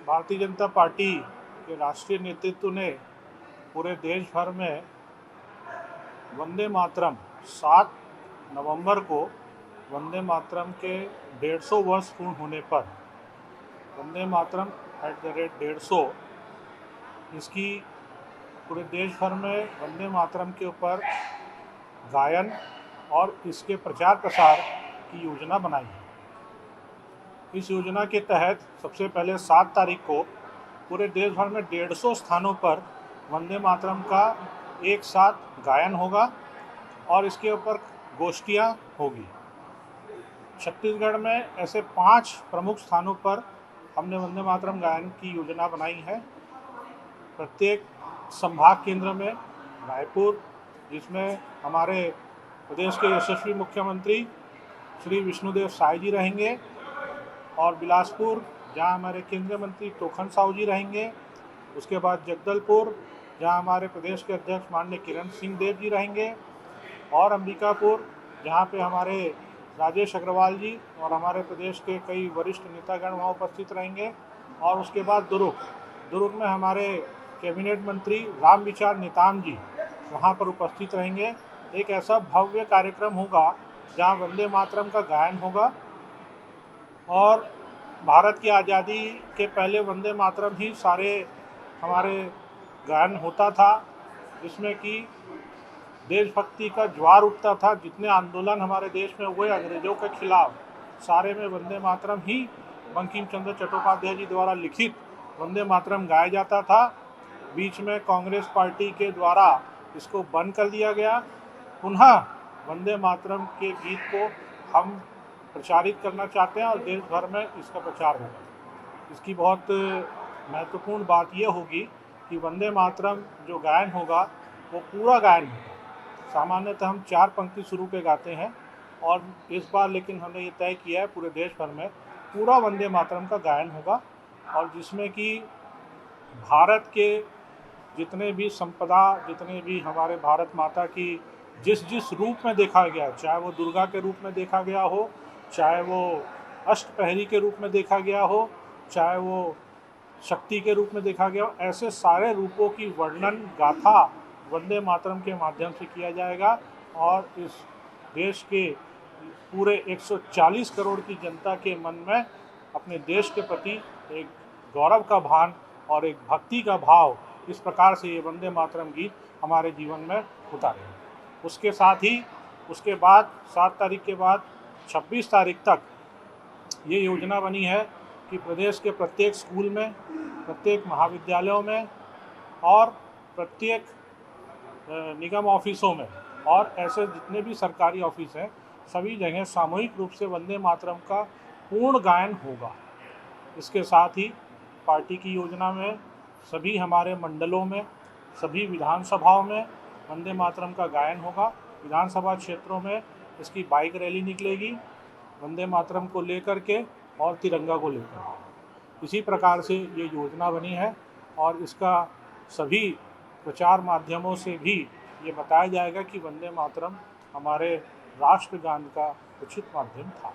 Bharatiya Janata party के राष्ट्रीय नेतृत्व ने पूरे देश भर में वंदे मातरम 7 नवंबर को वंदे मातरम के 150 वर्ष पूर्ण होने पर वंदे मातरम @ 150 इसकी पूरे देश भर में वंदे मातरम के ऊपर गायन और इसके प्रचार प्रसार की योजना बनाई है। इस योजना के तहत सबसे पहले 7 तारीख को पूरे देश भर में 150 स्थानों पर वंदे मातरम का एक साथ गायन होगा और इसके ऊपर गोष्ठियाँ होगी। छत्तीसगढ़ में ऐसे 5 प्रमुख स्थानों पर हमने वंदे मातरम गायन की योजना बनाई है। प्रत्येक संभाग केंद्र में रायपुर, जिसमें हमारे प्रदेश के यशस्वी मुख्यमंत्री श्री विष्णुदेव साय जी रहेंगे, और बिलासपुर, जहां हमारे केंद्रीय मंत्री तोखन साहू जी रहेंगे। उसके बाद जगदलपुर, जहां हमारे प्रदेश के अध्यक्ष माननीय किरण सिंह देव जी रहेंगे, और अंबिकापुर, जहां पे हमारे राजेश अग्रवाल जी और हमारे प्रदेश के कई वरिष्ठ नेतागण वहां उपस्थित रहेंगे। और उसके बाद दुर्ग में हमारे कैबिनेट मंत्री रामविचार नेताम जी वहां पर उपस्थित रहेंगे। एक ऐसा भव्य कार्यक्रम होगा जहां वंदे मातरम का गायन होगा, और भारत की आज़ादी के पहले वंदे मातरम ही सारे हमारे गायन होता था, जिसमें कि देशभक्ति का ज्वार उठता था। जितने आंदोलन हमारे देश में हुए अंग्रेजों के खिलाफ, सारे में वंदे मातरम ही बंकिम चंद्र चट्टोपाध्याय जी द्वारा लिखित वंदे मातरम गाया जाता था। बीच में कांग्रेस पार्टी के द्वारा इसको बंद कर दिया गया। पुनः वंदे मातरम के गीत को हम प्रचारित करना चाहते हैं और देश भर में इसका प्रचार होगा। इसकी बहुत महत्वपूर्ण बात यह होगी कि वंदे मातरम जो गायन होगा वो पूरा गायन होगा। सामान्यतः हम 4 पंक्ति शुरू पे गाते हैं, और इस बार लेकिन हमने ये तय किया है पूरे देश भर में पूरा वंदे मातरम का गायन होगा, और जिसमें कि भारत के जितने भी संपदा, जितने भी हमारे भारत माता की जिस रूप में देखा गया, चाहे वो दुर्गा के रूप में देखा गया हो, चाहे वो अष्टप्रहरी के रूप में देखा गया हो, चाहे वो शक्ति के रूप में देखा गया हो, ऐसे सारे रूपों की वर्णन गाथा वंदे मातरम के माध्यम से किया जाएगा। और इस देश के पूरे 140 करोड़ की जनता के मन में अपने देश के प्रति एक गौरव का भान और एक भक्ति का भाव, इस प्रकार से ये वंदे मातरम गीत हमारे जीवन में उतारेंगे। उसके साथ ही उसके बाद 7 तारीख के बाद 26 तारीख तक ये योजना बनी है कि प्रदेश के प्रत्येक स्कूल में, प्रत्येक महाविद्यालयों में और प्रत्येक निगम ऑफिसों में और ऐसे जितने भी सरकारी ऑफिस हैं, सभी जगह सामूहिक रूप से वंदे मातरम का पूर्ण गायन होगा। इसके साथ ही पार्टी की योजना में सभी हमारे मंडलों में, सभी विधानसभाओं में वंदे मातरम का गायन होगा। विधानसभा क्षेत्रों में इसकी बाइक रैली निकलेगी वंदे मातरम को लेकर के और तिरंगा को लेकर। इसी प्रकार से ये योजना बनी है, और इसका सभी प्रचार माध्यमों से भी ये बताया जाएगा कि वंदे मातरम हमारे राष्ट्रगान का उचित माध्यम था।